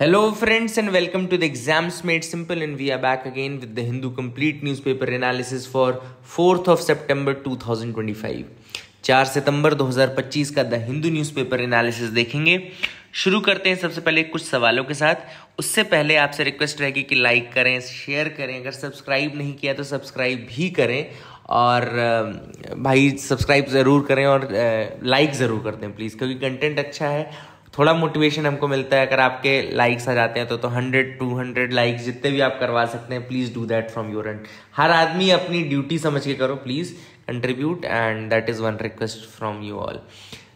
Hello friends and welcome to the Exams Made Simple, and we are back again with the Hindu Complete Newspaper Analysis for 4th of September 2025. 4 सितंबर 2025 का the Hindu newspaper analysis देखेंगे। शुरू करते हैं सबसे पहले कुछ सवालों के साथ। उससे पहले आपसे रिक्वेस्ट रहेगी कि लाइक करें, शेयर करें, अगर सब्सक्राइब नहीं किया तो सब्सक्राइब भी करें और भाई सब्सक्राइब ज़रूर करें और लाइक ज़रूर कर दें प्लीज़, क्योंकि कंटेंट अच्छा है, थोड़ा मोटिवेशन हमको मिलता है। अगर आपके लाइक्स आ जाते हैं तो 100-200 लाइक्स जितने भी आप करवा सकते हैं, please do that from your end. हर आदमी अपनी ड्यूटी समझ के करो, please contribute, and that is one request from you all.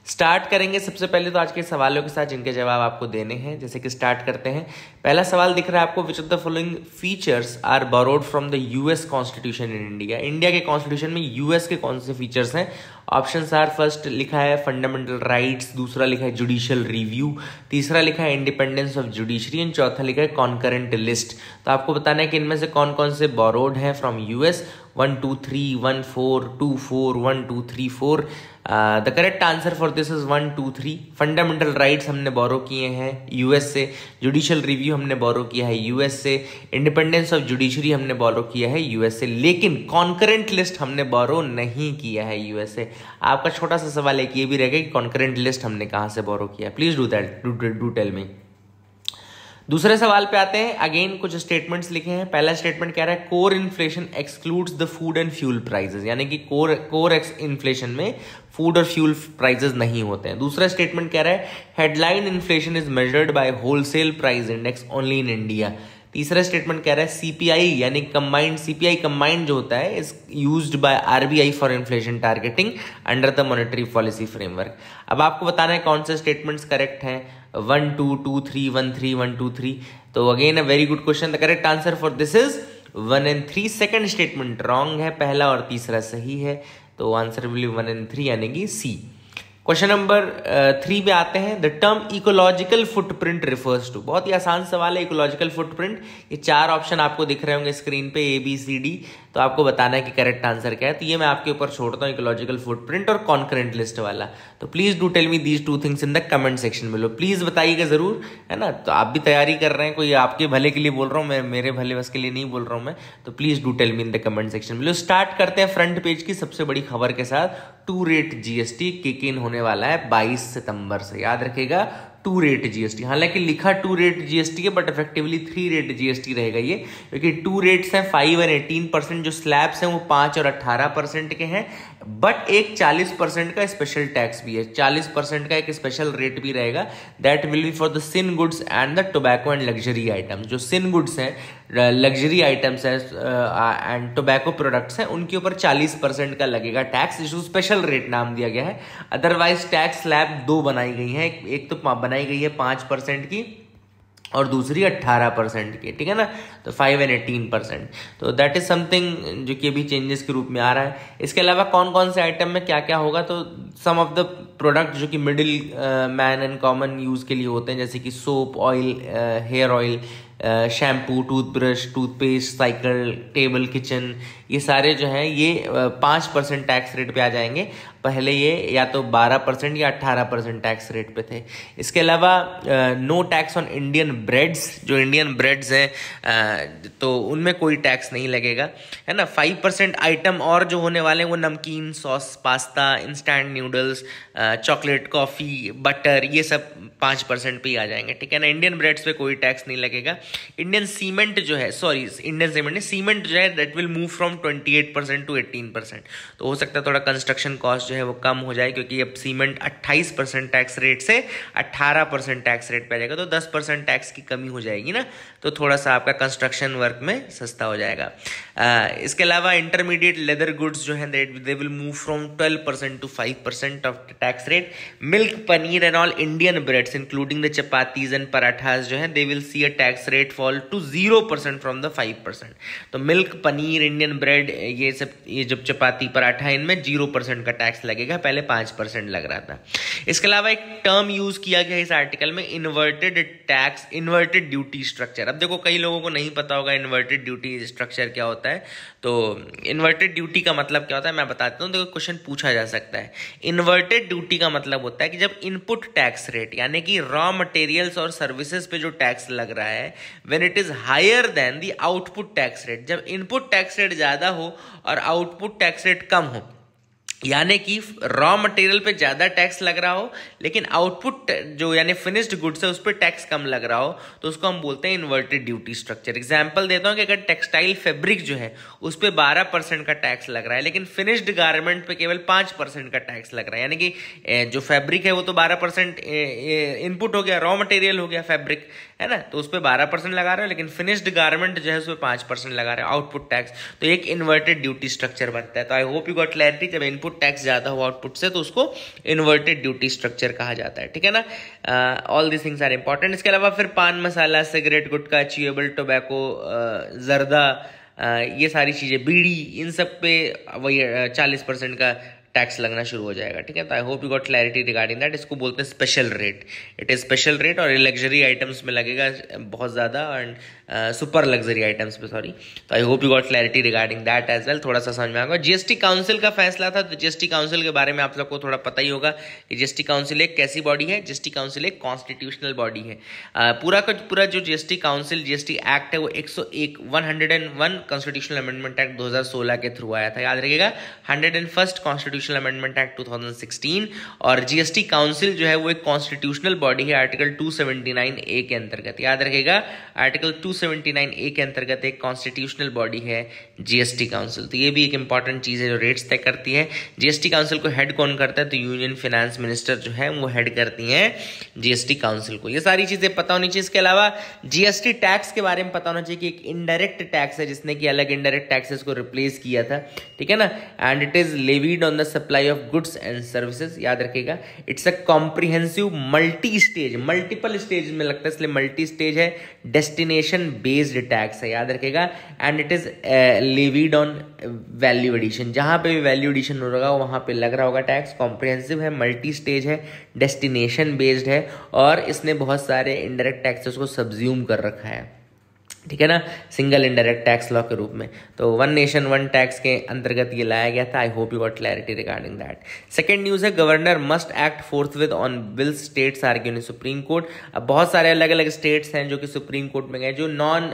Start करेंगे सबसे पहले तो आज के सवालों के साथ जिनके जवाब आपको देने हैं। जैसे कि स्टार्ट करते हैं। पहला सवाल दिख रहा है आपको, which of the following features are borrowed from the US constitution in India. India के कॉन्स्टिट्यूशन में यूएस के कौन से फीचर्स हैं? ऑप्शंस आर, फर्स्ट लिखा है फंडामेंटल राइट्स, दूसरा लिखा है जुडिशियल रिव्यू, तीसरा लिखा है इंडिपेंडेंस ऑफ जुडिशरी एंड चौथा लिखा है कॉन्करेंट लिस्ट। तो आपको बताना है कि इनमें से कौन कौन से बोरोड हैं from US. 1 2 3 1 4 2 4 1 2 3 4। The correct answer for this is 1 2 3। Fundamental rights हमने बोरो किए हैं यूएस से, जुडिशियल रिव्यू हमने बोरो किया है यूएस से, इंडिपेंडेंस ऑफ जुडिशरी हमने बोरो किया है यूएस से, लेकिन कॉन्करेंट लिस्ट हमने बोरो नहीं किया है यूएस से। आपका छोटा सा सवाल एक ये भी रहेगा कि कॉन्करेंट लिस्ट हमने कहाँ से बोरो किया है, please do that, do tell me. दूसरे सवाल पे आते हैं। अगेन कुछ स्टेटमेंट्स लिखे हैं। पहला स्टेटमेंट कह रहा है core inflation excludes the food and fuel prices, यानी कि कोर इन्फ्लेशन में फूड और फ्यूल प्राइसेस नहीं होते हैं। दूसरा स्टेटमेंट कह रहा है headline inflation is measured by wholesale price index only in India. तीसरा स्टेटमेंट कह रहा है सीपीआई यानी कंबाइंड, सीपीआई कंबाइंड जो होता है is used by RBI for inflation targeting under the monetary policy framework. अब आपको बताना है कौन से स्टेटमेंट्स करेक्ट हैं। 1 2 2 3 1 3 1 2 3। तो again a very good question. The correct answer for this is 1 and 3। Second statement wrong है, पहला और तीसरा सही है, तो आंसर विल बी 1 and 3 यानी कि सी। क्वेश्चन नंबर 3 पे आते हैं। The term ecological footprint refers to. बहुत ही आसान सवाल है, इकोलॉजिकल फुटप्रिंट। ये 4 ऑप्शन आपको दिख रहे होंगे स्क्रीन पे, ABCD। तो आपको बताना है कि करेक्ट आंसर क्या है। तो ये मैं आपके ऊपर छोड़ता हूँ, इकोलॉजिकल फुटप्रिंट और कॉन्करेंट लिस्ट वाला। तो please do tell me these 2 things in the comment section में। लो प्लीज बताइएगा जरूर, है ना। तो आप भी तैयारी कर रहे हैं, कोई आपके भले के लिए बोल रहा हूँ मैं, मेरे भले बस के लिए नहीं बोल रहा हूँ मैं। तो please do tell me in the comment section में। लो स्टार्ट करते हैं फ्रंट पेज की सबसे बड़ी खबर के साथ। 2 रेट जीएसटी किक इन होने वाला है 22 सितंबर से। याद रखिएगा 2 रेट जीएसटी, हालांकि लिखा 2 रेट जीएसटी है बट इफेक्टिवली 3 रेट जीएसटी रहेगा ये, क्योंकि 2 रेट्स हैं 5 और 18%। जो स्लैब्स हैं वो 5 और 18% के हैं, बट एक 40% का स्पेशल टैक्स भी है। 40% का एक स्पेशल रेट भी रहेगा। That will be for the sin goods and the tobacco and luxury items. जो सिन गुड्स हैं, लग्जरी आइटम्स हैं एंड टोबैको प्रोडक्ट्स हैं, उनके ऊपर 40% का लगेगा टैक्स। इसको स्पेशल रेट नाम दिया गया है। अदरवाइज टैक्स स्लैब 2 बनाई गई है, एक तो बनाई गई है 5% की और दूसरी 18% की, ठीक है ना। तो 5 and 18%। तो दैट इज समथिंग जो कि अभी चेंजेस के रूप में आ रहा है। इसके अलावा कौन कौन से आइटम में क्या क्या होगा, तो सम ऑफ द प्रोडक्ट जो कि middle man and common use के लिए होते हैं, जैसे कि soap, oil, hair oil, shampoo, toothbrush, toothpaste, cycle, table, kitchen, ये सारे जो हैं ये 5% टैक्स रेट पे आ जाएंगे। पहले ये या तो 12% या 18% टैक्स रेट पे थे। इसके अलावा no tax on Indian breads. जो इंडियन ब्रेड्स हैं तो उनमें कोई टैक्स नहीं लगेगा, है ना। 5% आइटम और जो होने वाले हैं वो नमकीन, sauce, pasta, instant noodles, chocolate, coffee, butter, ये सब 5% पे ही आ जाएंगे, ठीक है ना। इंडियन ब्रेड्स पे कोई टैक्स नहीं लगेगा। इंडियन सीमेंट जो है, सॉरी इंडियन सीमेंट, सीमेंट जो है that will move from 28% to 18%। तो हो सकता है थोड़ा कंस्ट्रक्शन कॉस्ट जो है वो कम हो जाए, क्योंकि अब सीमेंट 28% टैक्स रेट से 18% टैक्स रेट पे आ जाएगा, तो 10% टैक्स की कमी हो जाएगी ना। तो थोड़ा सा आपका कंस्ट्रक्शन वर्क में सस्ता हो जाएगा। इसके अलावा इंटरमीडिएट लेदर गुड्स जो है they will move from 12% to 5% of tax rate. Milk, paneer and all Indian breads including the chapatis and parathas जो है they will see a tax rate fall to 0% from the 5%। तो मिल्क, पनीर, इंडियन ब्रेड, ये सब, ये जब चपाती, पराठा, इनमें 0% का टैक्स लगेगा, पहले 5% लग रहा था। इसके अलावा एक टर्म यूज किया गया इस आर्टिकल में, inverted tax, inverted duty structure. अब देखो कई लोगों को नहीं पता होगा इन्वर्टेड ड्यूटी स्ट्रक्चर क्या होता है। तो इन्वर्टेड ड्यूटी का मतलब क्या होता है मैं बताता हूँ, देखो क्वेश्चन पूछा जा सकता है। इन्वर्टेड ड्यूटी का मतलब होता है कि जब इनपुट टैक्स रेट यानी कि रॉ मटेरियल्स और सर्विसेज पे जो टैक्स लग रहा है when it is higher than the output tax rate, जब इनपुट टैक्स रेट ज्यादा हो और आउटपुट टैक्स रेट कम हो, यानी कि रॉ मटेरियल पे ज्यादा टैक्स लग रहा हो लेकिन आउटपुट जो यानी फिनिश्ड गुड्स है उस पर टैक्स कम लग रहा हो, तो उसको हम बोलते हैं इन्वर्टेड ड्यूटी स्ट्रक्चर। एग्जांपल देता हूं कि अगर टेक्सटाइल फैब्रिक जो है उस पर 12% का टैक्स लग रहा है लेकिन फिनिश्ड गारमेंट पे केवल 5% का टैक्स लग रहा है, यानी कि जो फैब्रिक है वो तो 12% इनपुट हो गया, रॉ मटेरियल हो गया फैब्रिक, है ना, तो उस पर 12% लगा रहे हो लेकिन फिनिश्ड गारमेंट जो है उस पर 5% लगा रहे हो आउटपुट टैक्स, तो एक इन्वर्टेड ड्यूटी स्ट्रक्चर बनता है। तो I hope you got clarity, जब इनपुट टैक्स ज्यादा हो आउटपुट से तो उसको इन्वर्टेड ड्यूटी स्ट्रक्चर कहा जाता है, ठीक है ना। All this things are important. इसके अलावा फिर paan masala, cigarette, gutkha, chewable tobacco, zarda, ये सारी चीजें, बीड़ी, इन सब पे वही 40% का टैक्स लगना शुरू हो जाएगा, ठीक है। तो I hope you got clarity regarding that. इसको बोलते हैं special rate, it is special rate, और ये लग्जरी आइटम्स में लगेगा बहुत ज्यादा, एंड सुपर लग्जरी आइटम्स पे, सॉरी। तो I hope you got clarity regarding that as well, थोड़ा सा समझ में आएगा। जीएसटी काउंसिल का फैसला था, तो जीएसटी काउंसिल के बारे में आप सबको थोड़ा पता ही होगा कि जीएसटी काउंसिल एक कैसी बॉडी है। जीएसटी काउंसिल एक कॉन्स्टिट्यूशनल बॉडी है। पूरा का पूरा जो जीएसटी काउंसिल जीएसटी एक्ट है वो 101 कॉन्स्टिट्यूशनल अमेंडमेंट एक्ट 2016 के थ्रू आया था, याद रखिएगा, 101st कॉन्स्टिट्यूशनल अमेंडमेंट एक्ट 2016। और जीएसटी काउंसिल जो है वो एक कॉन्स्टिट्यूशनल बॉडी है आर्टिकल 279A के अंतर्गत, याद रखिएगा, आर्टिकल 279A के अंतर्गत एक कॉन्स्टिट्यूशनल बॉडी है जीएसटी काउंसिल। तो ये भी एक इंपॉर्टेंट चीज है जो रेट्स तय करती है। जीएसटी काउंसिल को हेड कौन करता है, तो यूनियन फाइनेंस मिनिस्टर जो है वो हेड करती हैं जीएसटी काउंसिल को। ये सारी चीजें पता होनी चाहिए। इसके अलावा जीएसटी टैक्स के बारे में पता होना चाहिए कि एक इनडायरेक्ट टैक्स है जिसने कि अलग इनडायरेक्ट टैक्सेस को रिप्लेस किया था, ठीक है ना, and it is levied on the supply of goods and services, याद रखिएगा। It's a comprehensive multi stage, multiple stage में लगता है इसलिए मल्टी स्टेज है, डेस्टिनेशन बेस्ड टैक्स है, याद रखिएगा। And it is levied on value addition, जहां पे भी वैल्यू एडिशन हो रहा वहां पे लग रहा होगा टैक्स। कॉम्प्रिहेंसिव है, मल्टी स्टेज है, डेस्टिनेशन बेस्ड है, और इसने बहुत सारे इनडायरेक्ट टैक्सेस को सब्ज्यूम कर रखा है, ठीक है ना, सिंगल इनडायरेक्ट टैक्स लॉ के रूप में। तो वन नेशन वन टैक्स के अंतर्गत ये लाया गया था। I hope you got clarity regarding that. Second news है, governor must act forthwith on bill states argue in supreme court. अब बहुत सारे अलग अलग स्टेट्स हैं जो कि सुप्रीम कोर्ट में गए, जो नॉन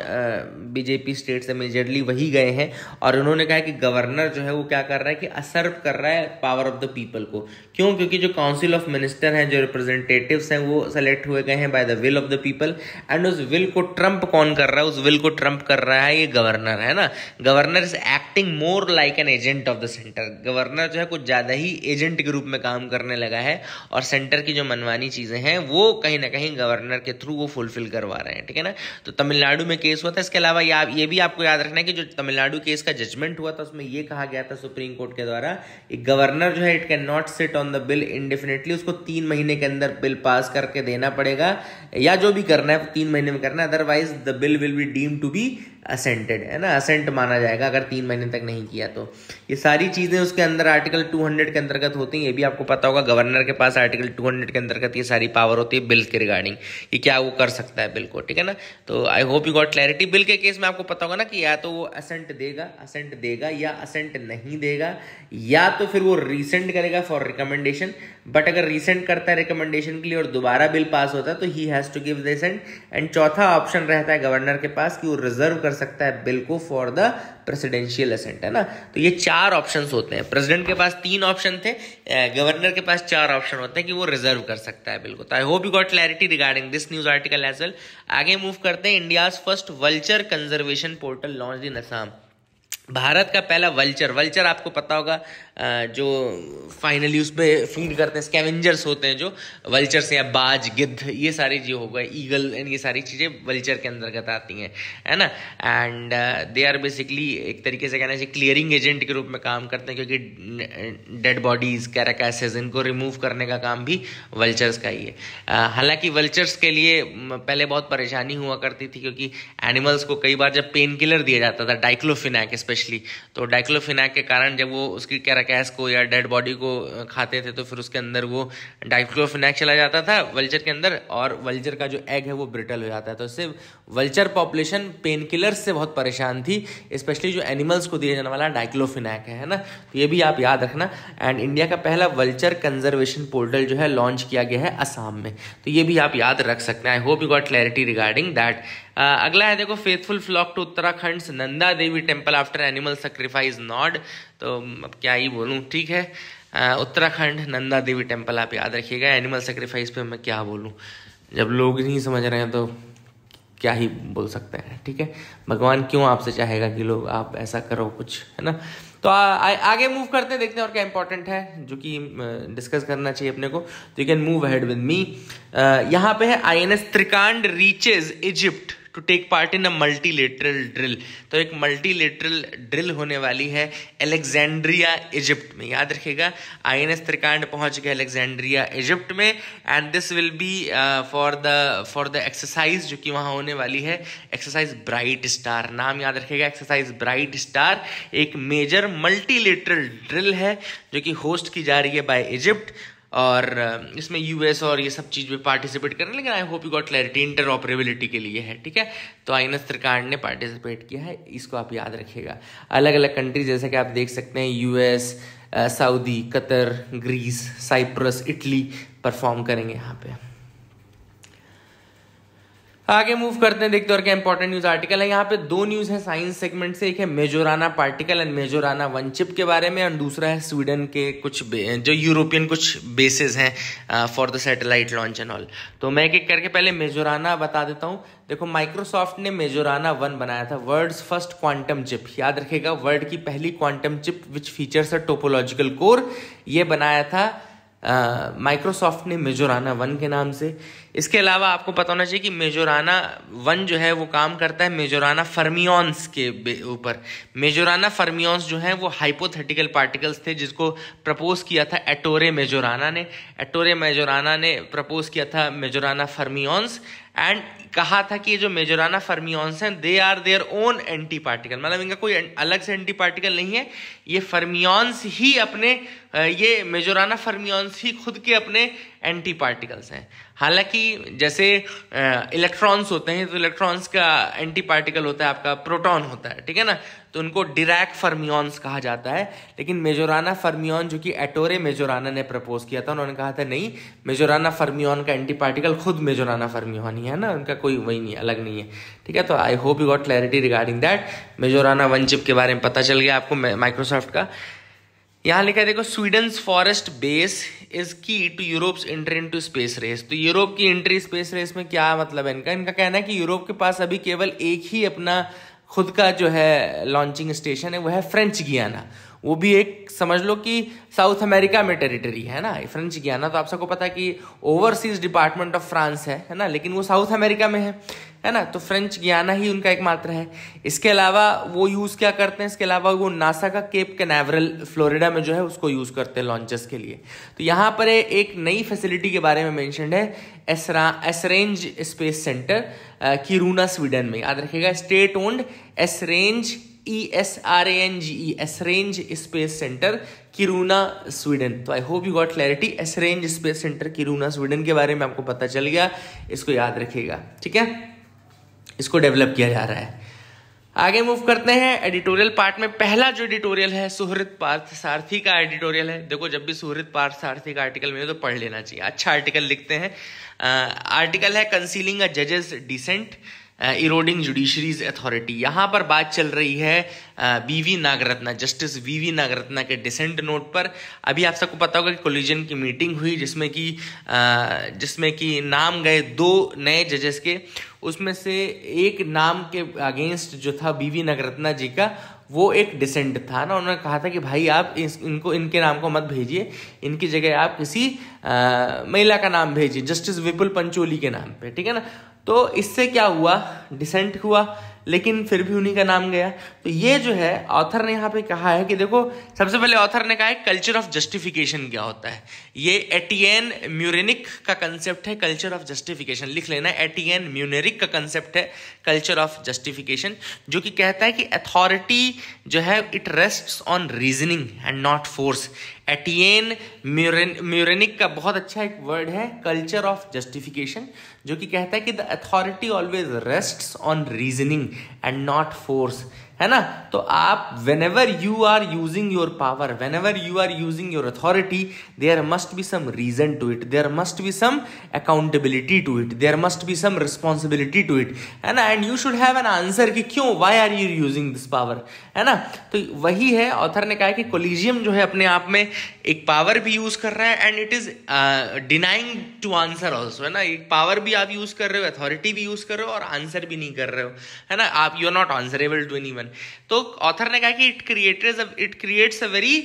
बीजेपी स्टेट्स है मेजरली वही गए हैं, और उन्होंने कहा कि गवर्नर जो है वो क्या कर रहा है कि असर्व कर रहा है पावर ऑफ द पीपल को। क्यों? क्योंकि जो काउंसिल ऑफ मिनिस्टर हैं, जो रिप्रेजेंटेटिव्स हैं, वो सेलेक्ट हुए गए हैं by the will of the people, and उस विल को ट्रम्प कौन कर रहा है, उस विल को ट्रम्प कर रहा है ये गवर्नर, है ना। Governor is acting more like an agent of the centre. Governor जो है कुछ ज्यादा ही एजेंट के रूप में काम करने लगा है, और सेंटर की जो मनमानी चीजें हैं वो कहीं ना कहीं गवर्नर के थ्रू वो फुलफिल करवा रहे हैं, ठीक है ना। तो तमिलनाडु में केस हुआ था। इसके अलावा ये भी आपको याद रखना है कि जो तमिलनाडु केस का जजमेंट हुआ था उसमें ये कहा गया था सुप्रीम कोर्ट के द्वारा, गवर्नर जो है it can not sit on the bill indefinitely, उसको 3 महीने के अंदर बिल पास करके देना पड़ेगा, या जो भी करना है 3 महीने में करना है, otherwise the bill will be deem to be assented, है ना, असेंट माना जाएगा अगर 3 महीने तक नहीं किया तो। ये सारी चीजें उसके अंदर आर्टिकल 200 के अंतर्गत होती हैं। ये भी आपको पता होगा, गवर्नर के पास आर्टिकल 200 के अंतर्गत ये सारी पावर होती है बिल के रिगार्डिंग, कि क्या वो कर सकता है बिल को, ठीक है ना। तो I hope you got clarity. Bill के केस में आपको पता होगा ना कि या तो वो असेंट देगा या असेंट नहीं देगा, या तो फिर वो रिसेंड करेगा फॉर रिकमेंडेशन। बट अगर रिसेंड करता है रिकमेंडेशन के लिए और दोबारा बिल पास होता है तो ही has to give the assent. And चौथा ऑप्शन रहता है गवर्नर के पास कि वो रिजर्व कर सकता है बिल को फॉर द प्रेसिडेंशियल असेंट, है ना। तो ये 4 ऑप्शंस होते हैं। प्रेसिडेंट के पास 3 ऑप्शन थे, गवर्नर के पास 4 ऑप्शन होते हैं कि वो रिजर्व कर सकता है बिल को। तो I hope you got clarity regarding this news article as well. आगे मूव करते हैं। India's first vulture conservation portal launch in Assam. Bharat का पहला वल्चर आपको पता होगा, जो फाइनली उस पर फीड करते हैं, स्कैवेंजर्स होते हैं जो वल्चर्स या बाज, गिद्ध, ये सारी जो होगा, ईगल, एंड ये सारी चीज़ें वल्चर के अंतर्गत आती हैं, है ना। एंड दे आर बेसिकली एक तरीके से कहना चाहिए क्लियरिंग एजेंट के रूप में काम करते हैं, क्योंकि डेड बॉडीज, कैराकासेस, इनको रिमूव करने का काम भी वल्चर्स का ही है। हालांकि वल्चर्स के लिए पहले बहुत परेशानी हुआ करती थी, क्योंकि एनिमल्स को कई बार जब पेन किलर दिया जाता था, डाइक्लोफिनैक स्पेशली, स्पेशली। तो डाइक्लोफिनेक के कारण जब वो उसकी कैराकैस को या डेड बॉडी को खाते थे तो फिर उसके अंदर वो डाइक्लोफिनेक चला जाता था वल्चर के अंदर, और वल्चर का जो एग है वो ब्रिटल हो जाता है। तो इससे वल्चर पॉपुलेशन पेन किलर्स से बहुत परेशान थी, स्पेशली जो एनिमल्स को दिया जाने वाला डाइक्लोफिनेक है ना। तो ये भी आप याद रखना। एंड इंडिया का पहला वल्चर कंजर्वेशन पोर्टल जो है लॉन्च किया गया है असम में, तो ये भी आप याद रख सकते हैं। I hope you got clarity regarding that. अगला है देखो, faithful flock to Uttarakhand Nanda Devi temple after animal sacrifice nod. तो अब क्या ही बोलूँ, ठीक है। उत्तराखंड नंदा देवी टेम्पल आप याद रखिएगा। एनिमल सेक्रीफाइस पे मैं क्या बोलूँ, जब लोग नहीं समझ रहे हैं तो क्या ही बोल सकते हैं, ठीक है। भगवान क्यों आपसे चाहेगा कि लोग आप ऐसा करो कुछ, है ना। तो आगे मूव करते हैं, देखते हैं और क्या इंपॉर्टेंट है जो कि डिस्कस करना चाहिए अपने को। तो you can move ahead with me. यहाँ पे है INS Trikand reaches Egypt to take part in a multilateral drill. तो एक मल्टीलेटरल ड्रिल होने वाली है अलेक्जेंड्रिया इजिप्ट में, याद रखिएगा। INS त्रिकांड पहुंच गया अलेक्जेंड्रिया इजिप्ट में, and this will be for the exercise जो कि वहां होने वाली है, एक्सरसाइज ब्राइट स्टार। नाम याद रखिएगा, एक्सरसाइज ब्राइट स्टार एक मेजर मल्टीलेटरल ड्रिल है जो कि होस्ट की जा रही है बाय इजिप्ट, और इसमें US और ये सब चीज़ में पार्टिसिपेट कर रहे हैं। लेकिन आई hope you got clarity, interoperability के लिए है, ठीक है। तो INS त्रिकांड ने पार्टिसिपेट किया है, इसको आप याद रखिएगा। अलग अलग कंट्रीज जैसे कि आप देख सकते हैं, US, Saudi, Qatar, Greece, Cyprus, Italy perform करेंगे यहाँ पे। आगे मूव करते हैं, देखते हैं और क्या इंपॉर्टेंट न्यूज आर्टिकल है। यहाँ पे दो न्यूज है साइंस सेगमेंट से, एक है मेजोराना पार्टिकल एंड मेजोराना 1 चिप के बारे में, और दूसरा है स्वीडन के कुछ जो यूरोपियन कुछ बेसेस हैं for the satellite launch and all. तो मैं एक एक करके पहले मेजोराना बता देता हूँ। देखो, माइक्रोसॉफ्ट ने मेजोराना 1 बनाया था, वर्ल्ड्स फर्स्ट क्वांटम चिप। याद रखेगा, वर्ल्ड की पहली क्वांटम चिप विच फीचर्स अ टोपोलॉजिकल कोर, ये बनाया था माइक्रोसॉफ्ट ने मेजोराना 1 के नाम से। इसके अलावा आपको पता होना चाहिए कि मेजोराना 1 जो है वो काम करता है मेजोराना फर्मियंस के ऊपर। मेजोराना फर्मियंस जो है वो हाइपोथेटिकल पार्टिकल्स थे जिसको प्रपोज किया था एटोरे मेजोराना ने। एटोरे मेजोराना ने प्रपोज किया था मेजोराना फर्मियंस, एंड कहा था कि ये जो मेजोराना फर्मियंस हैं they are their own antiparticle, मतलब इनका कोई अलग से एंटी पार्टिकल नहीं है, ये फर्मियंस ही अपने ये मेजोराना फर्मियंस ही खुद के अपने एंटी पार्टिकल्स हैं। हालांकि जैसे इलेक्ट्रॉन्स होते हैं तो इलेक्ट्रॉन्स का एंटी पार्टिकल होता है आपका प्रोटॉन होता है, ठीक है ना, तो उनको डिरैक फर्मियंस कहा जाता है। लेकिन मेजोराना फर्मियन जो कि एटोरे मेजोराना ने प्रपोज किया था, उन्होंने कहा था नहीं, मेजोराना फर्मियन का एंटी पार्टिकल खुद मेजोराना फर्मियन ही है ना, उनका कोई वही नहीं, अलग नहीं है, ठीक है। तो I hope you got clarity regarding that. Majorana 1 chip के बारे में पता चल गया आपको माइक्रोसॉफ्ट का। यहाँ लिखा है देखो, Sweden's forest base is key to Europe's entry into space race. तो यूरोप की एंट्री स्पेस रेस में क्या मतलब है इनका कहना है कि यूरोप के पास अभी केवल एक ही अपना खुद का जो है लॉन्चिंग स्टेशन है, वो है फ्रेंच गियाना। वो भी एक समझ लो कि साउथ अमेरिका में टेरिटरी है ना। फ्रेंच गियाना तो आप सबको पता है कि ओवरसीज डिपार्टमेंट ऑफ फ्रांस है ना, लेकिन वो साउथ अमेरिका में है ना। तो फ्रेंच गियाना ही उनका एकमात्र है। इसके अलावा वो यूज़ क्या करते हैं, इसके अलावा वो नासा का केप कैनावरल फ्लोरिडा में जो है उसको यूज़ करते हैं लॉन्चेस के लिए। तो यहाँ पर एक नई फैसिलिटी के बारे में मेंशन्ड है, Esrange space centre, Kiruna Sweden में। याद रखिएगा, state owned Esrange ESRANGE Esrange space centre Kiruna Sweden. तो I hope you got clarity, Esrange space centre Kiruna Sweden के बारे में आपको पता चल गया, इसको याद रखिएगा, ठीक है। इसको डेवलप किया जा रहा है। आगे मूव करते हैं एडिटोरियल पार्ट में। पहला जो एडिटोरियल है सुहृद पार्थ सारथी का एडिटोरियल है। देखो, जब भी सुहृद पार्थ सारथी का आर्टिकल मिले तो पढ़ लेना चाहिए, अच्छा आर्टिकल लिखते हैं। आर्टिकल है कंसीलिंग अ जजेस डिसेंट, इरोडिंग जुडिशरीज अथॉरिटी। यहाँ पर बात चल रही है VV Nagarathna, justice VV Nagarathna के डिसेंट नोट पर। अभी आप सबको पता होगा कि कोलिजन की मीटिंग हुई जिसमें कि नाम गए 2 नए जजेस के। उसमें से एक नाम के अगेंस्ट जो था VV नागरत्ना जी का, वो एक डिसेंट था ना। उन्होंने कहा था कि भाई आप इनके नाम को मत भेजिए, इनकी जगह आप किसी महिला का नाम भेजिए, जस्टिस विपुल पंचोली के नाम पे, ठीक है ना। तो इससे क्या हुआ, डिसेंट हुआ, लेकिन फिर भी उन्हीं का नाम गया। तो ये जो है ऑथर ने यहाँ पे कहा है कि देखो, सबसे पहले ऑथर ने कहा है कल्चर ऑफ जस्टिफिकेशन क्या होता है। ये एटियन म्यूरेनिक का कंसेप्ट है कल्चर ऑफ जस्टिफिकेशन, लिख लेना, एटियन म्यूरेनिक का कंसेप्ट है कल्चर ऑफ जस्टिफिकेशन, जो कि कहता है कि अथॉरिटी जो है it rests on reasoning and not force. Etienne Mureinik का बहुत अच्छा एक वर्ड है कल्चर ऑफ जस्टिफिकेशन, जो कि कहता है कि the authority always rests on reasoning and not force, है ना। तो आप whenever you are using your power, whenever you are using your authority, there must be some reason to it, there must be some accountability to it, there must be some responsibility to it, है ना। And you should have an answer कि क्यों, why are you using this power, है ना। तो वही है, author ने कहा कि कोलिजियम जो है अपने आप में एक पावर भी यूज कर रहा है and it is denying to answer also, है ना। एक पावर भी आप यूज कर रहे हो, अथॉरिटी भी यूज कर रहे हो और आंसर भी नहीं कर रहे हो, है ना। आप you are not answerable to anyone. तो ऑथर ने कहा कि it creates a very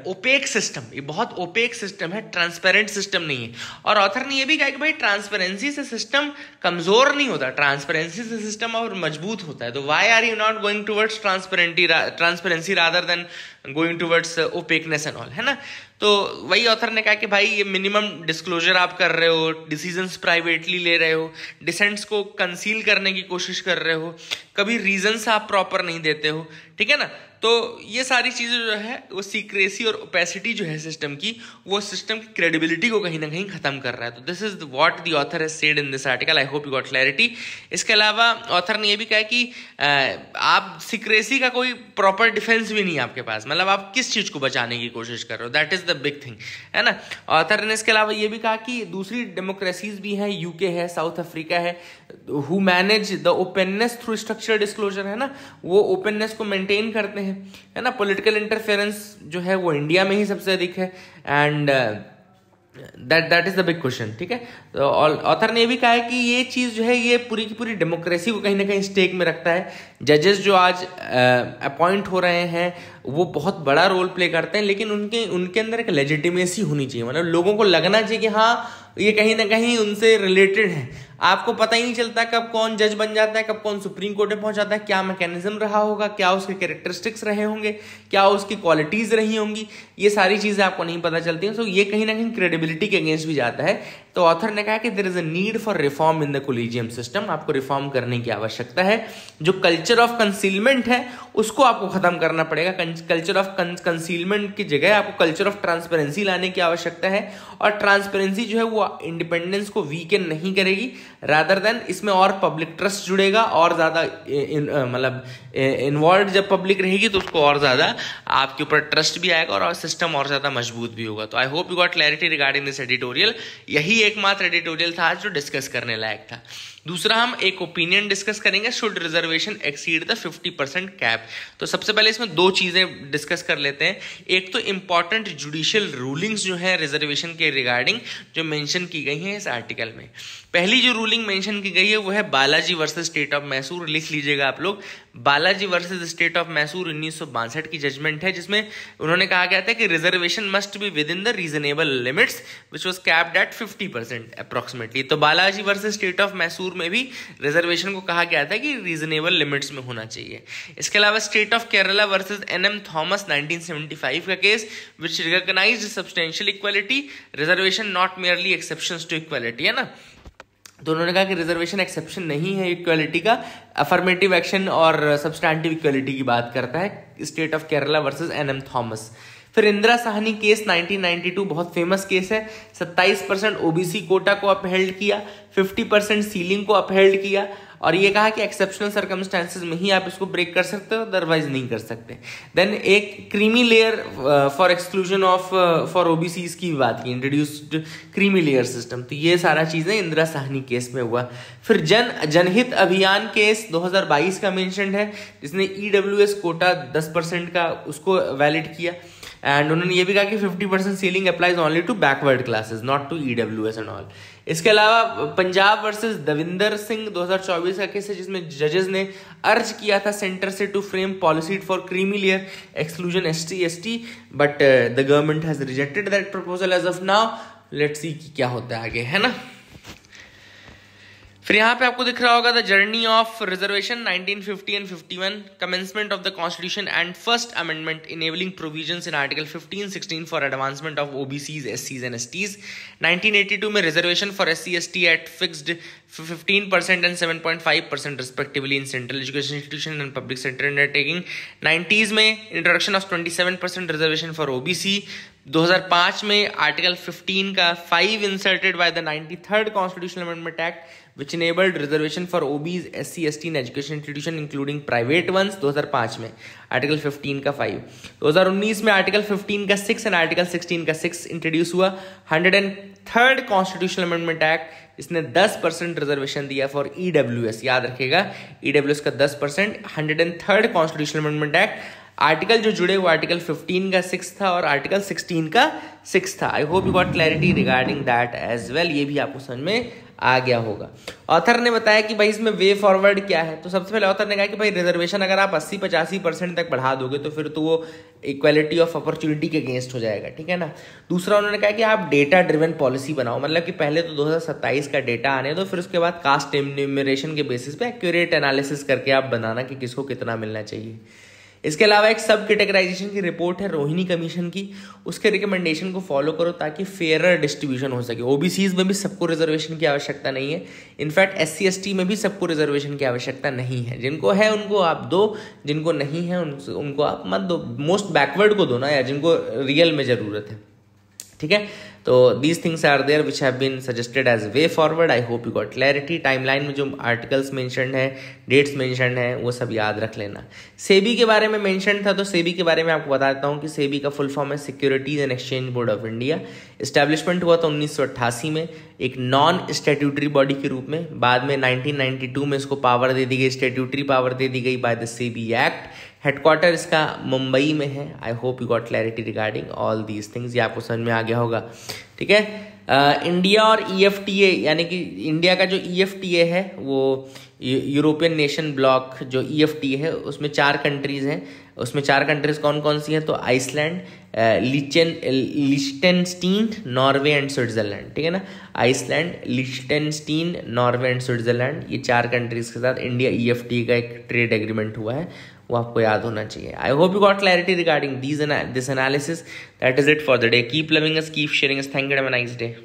opaque system, ये बहुत ओपेक सिस्टम है, ट्रांसपेरेंट सिस्टम नहीं है। और ऑथर ने ये भी कहा कि भाई ट्रांसपेरेंसी से सिस्टम कमजोर नहीं होता, ट्रांसपेरेंसी से सिस्टम और मजबूत होता है। तो why are you not going towards transparency rather than going towards opaqueness and all, है ना। तो वही ऑथर ने कहा कि भाई ये मिनिमम डिस्क्लोजर आप कर रहे हो, डिसीजंस प्राइवेटली ले रहे हो, डिसेंट्स को कंसील करने की कोशिश कर रहे हो, कभी रीजंस आप प्रॉपर नहीं देते हो, ठीक है ना। तो ये सारी चीज़ें जो है वो सीक्रेसी और ओपेसिटी जो है सिस्टम की, वो सिस्टम की क्रेडिबिलिटी को कहीं ना कहीं खत्म कर रहा है। तो this is what the author has said in this article. I hope you got clarity. इसके अलावा ऑथर ने ये भी कहा कि आप सीक्रेसी का कोई प्रॉपर डिफेंस भी नहीं है आपके पास, मतलब आप किस चीज़ को बचाने की कोशिश कर रहे हो, that is the big thing, है ना। ऑथर ने इसके अलावा ये भी कहा कि दूसरी डेमोक्रेसीज भी हैं, यूके है, साउथ अफ्रीका है, who manage the openness through structure disclosure, है ना, वो ओपननेस को मेंटेन करते हैं, है ना। पॉलिटिकल इंटरफेरेंस जो है वो इंडिया में ही सबसे अधिक है and that is the big question, ठीक है। तो ऑथर ने भी कहा है कि ये चीज जो है ये पूरी की पूरी डेमोक्रेसी को कहीं ना कहीं स्टेक में रखता है। जजेस जो आज अपॉइंट हो रहे हैं वो बहुत बड़ा रोल प्ले करते हैं, लेकिन उनके अंदर एक लेजिटिमेसी होनी चाहिए, मतलब लोगों को लगना चाहिए कि हाँ ये कहीं ना कहीं उनसे रिलेटेड है। आपको पता ही नहीं चलता कब कौन जज बन जाता है, कब कौन सुप्रीम कोर्ट में पहुंच जाता है, क्या मैकेनिज्म रहा होगा, क्या उसके कैरेक्टरिस्टिक्स रहे होंगे, क्या उसकी क्वालिटीज रही होंगी, ये सारी चीजें आपको नहीं पता चलती हैं। सो ये कहीं ना कहीं क्रेडिबिलिटी के अगेंस्ट भी जाता है। तो ऑथर ने कहा कि there is a need for reform in the collegium system, आपको रिफॉर्म करने की आवश्यकता है। जो कल्चर ऑफ कंसीलमेंट है उसको आपको खत्म करना पड़ेगा। कल्चर ऑफ कंसीलमेंट की जगह आपको कल्चर ऑफ ट्रांसपेरेंसी लाने की आवश्यकता है, और ट्रांसपेरेंसी जो है वो इंडिपेंडेंस को वीकन नहीं करेगी, रादर देन इसमें और पब्लिक ट्रस्ट जुड़ेगा, और ज्यादा मतलब इन्वॉल्व जब पब्लिक रहेगी तो उसको और ज्यादा आपके ऊपर ट्रस्ट भी आएगा और सिस्टम और ज्यादा मजबूत भी होगा। तो I hope you got clarity regarding this editorial. यही एकमात्र एडिटोरियल था जो डिस्कस करने लायक था। दूसरा हम एक ओपिनियन डिस्कस करेंगे, should reservation exceed the 50% cap. तो सबसे पहले इसमें दो चीजें डिस्कस कर लेते हैं। एक तो इंपॉर्टेंट जुडिशियल रूलिंग्स जो है रिजर्वेशन के रिगार्डिंग जो मेंशन की गई हैं इस आर्टिकल में। पहली जो रूलिंग मेंशन की गई है वो है Balaji versus state of Mysore, लिख लीजिएगा आप लोग। Balaji versus state of Mysore 1962 की जजमेंट है, जिसमें उन्होंने कहा गया था कि reservation must be within the reasonable limits which was capped at 50% approximately. तो Balaji versus state of Mysore में भी रिजर्वेशन को कहा गया था कि रीजनेबल लिमिट्स में होना चाहिए। इसके अलावा state of Kerala versus N M Thomas 1975 का case which recognised substantial equality, reservation not merely exceptions to equality, है ना। तो उन्होंने कहा कि रिजर्वेशन एक्सेप्शन नहीं है इक्वालिटी का, अफर्मेटिव एक्शन और सब्सटैंटिव इक्वालिटी की बात करता है state of Kerala versus N M Thomas. फिर इंदिरा साहनी केस 1992 बहुत फेमस केस है। 27% ओबीसी कोटा को अपहेल्ड किया, 50% सीलिंग को अपहेल्ड किया, और ये कहा कि एक्सेप्शनल सर्कमस्टेंसेस में ही आप इसको ब्रेक कर सकते हो, अदरवाइज नहीं कर सकते। देन एक creamy layer for exclusion of for OBCs की बात की, इंट्रोड्यूस्ड क्रीमी लेयर सिस्टम। तो ये सारा चीजें इंदिरा साहनी केस में हुआ। फिर जनहित अभियान केस 2022 का मेंशन्ड है, जिसने ईडब्ल्यूएस कोटा 10% का उसको वैलिड किया। एंड उन्होंने ये भी कहा कि 50% ceiling applies only to backward classes, not to EWS and all. इसके अलावा पंजाब वर्सेस दविंदर सिंह 2024 का केस है, जिसमें जजेस ने अर्ज किया था सेंटर से to frame policy for creamy layer exclusion ST, but the government has rejected that proposal as of now. Let's see कि क्या होता है आगे, है ना। फिर यहाँ पे आपको दिख रहा होगा the journey of reservation 1950 and 51, commencement of the constitution and first amendment enabling provisions in article 15, 16 for advancement of OBCs, एससीज एंड एसटीज। 1982 में reservation for SC ST at fixed 15% and 7.5% respectively in central education institution and public sector undertaking. 90s में introduction of 27% reservation for OBC. 2005 में article 15 का 5 inserted by the 93rd constitutional amendment act which enabled reservation for OBs, SC, ST in education institution including private ones। 2005 में article 15 का 5। 2019 में article 15 का 6 और article 16 का 6 introduce हुआ। 103rd कॉन्स्टिट्यूशनल अमेंडमेंट एक्ट, इसने 10% रिजर्वेशन दिया फॉर ईडब्ल्यूएस, याद रखिएगा ईडब्ल्यूएस का 10%। 103rd constitutional amendment act, article जो जुड़े वो आर्टिकल 15 का 6 था और आर्टिकल 16 का 6 था। I hope you got clarity regarding that as well, ये भी आपको समझ में आ गया होगा। ऑथर ने बताया कि भाई इसमें वे फॉरवर्ड क्या है, तो सबसे पहले ऑथर ने कहा कि भाई रिजर्वेशन अगर आप 80-85% तक बढ़ा दोगे तो फिर तो वो इक्वालिटी ऑफ अपॉर्चुनिटी के अगेंस्ट हो जाएगा, ठीक है ना। दूसरा उन्होंने कहा कि आप डेटा ड्रिवन पॉलिसी बनाओ, मतलब कि पहले तो 2027 का डेटा आने दो, फिर उसके बाद कास्ट एन्यूमरेशन के बेसिस पे एक्यूरेट एनालिसिस करके आप बनाना कि किसको कितना मिलना चाहिए। इसके अलावा एक सब कैटेगराइजेशन की रिपोर्ट है रोहिणी कमीशन की, उसके रिकमेंडेशन को फॉलो करो ताकि फेयर डिस्ट्रीब्यूशन हो सके। ओबीसीज में भी सबको रिजर्वेशन की आवश्यकता नहीं है, इनफैक्ट एससी एसटी में भी सबको रिजर्वेशन की आवश्यकता नहीं है। जिनको है उनको आप दो, जिनको नहीं है उनको आप मत दो, मोस्ट बैकवर्ड को दो ना यार, जिनको रियल में जरूरत है, ठीक है। तो these things are there which have been suggested as way forward. I hope you got clarity. Timeline में जो आर्टिकल्स मेंशन्ड है, डेट्स मेंशन्ड है, वो सब याद रख लेना। सेबी के बारे में मेंशन था, तो सेबी के बारे में आपको बताता हूँ कि सेबी का फुल फॉर्म है securities and exchange board of India. Establishment हुआ था 1988 में एक नॉन स्टैट्यूटरी बॉडी के रूप में। बाद में 1992 में इसको पावर दे दी गई, स्टैट्यूटरी पावर दे दी गई by the SEBI act. Headquarter इसका मुंबई में है। आई hope you got clarity regarding all these things, ये आपको समझ में आ गया होगा, ठीक है। इंडिया और ईएफटीए, यानी कि इंडिया का जो ईएफटीए है वो यूरोपियन नेशन ब्लॉक जो ईएफटीए है उसमें 4 कंट्रीज हैं। उसमें 4 कंट्रीज कौन कौन सी हैं, तो आइसलैंड, लिechtenstein, नॉर्वे एंड स्विट्जरलैंड, ठीक है ना। आइसलैंड, लिechtenstein, नॉर्वे एंड स्विट्जरलैंड, ये 4 कंट्रीज के साथ इंडिया ईएफटीए का एक ट्रेड एग्रीमेंट हुआ है, वो आपको याद होना चाहिए। आई hope you got clarity regarding this analysis. That is it for the day. Keep loving us, keep sharing us. Thank you, have a nice day.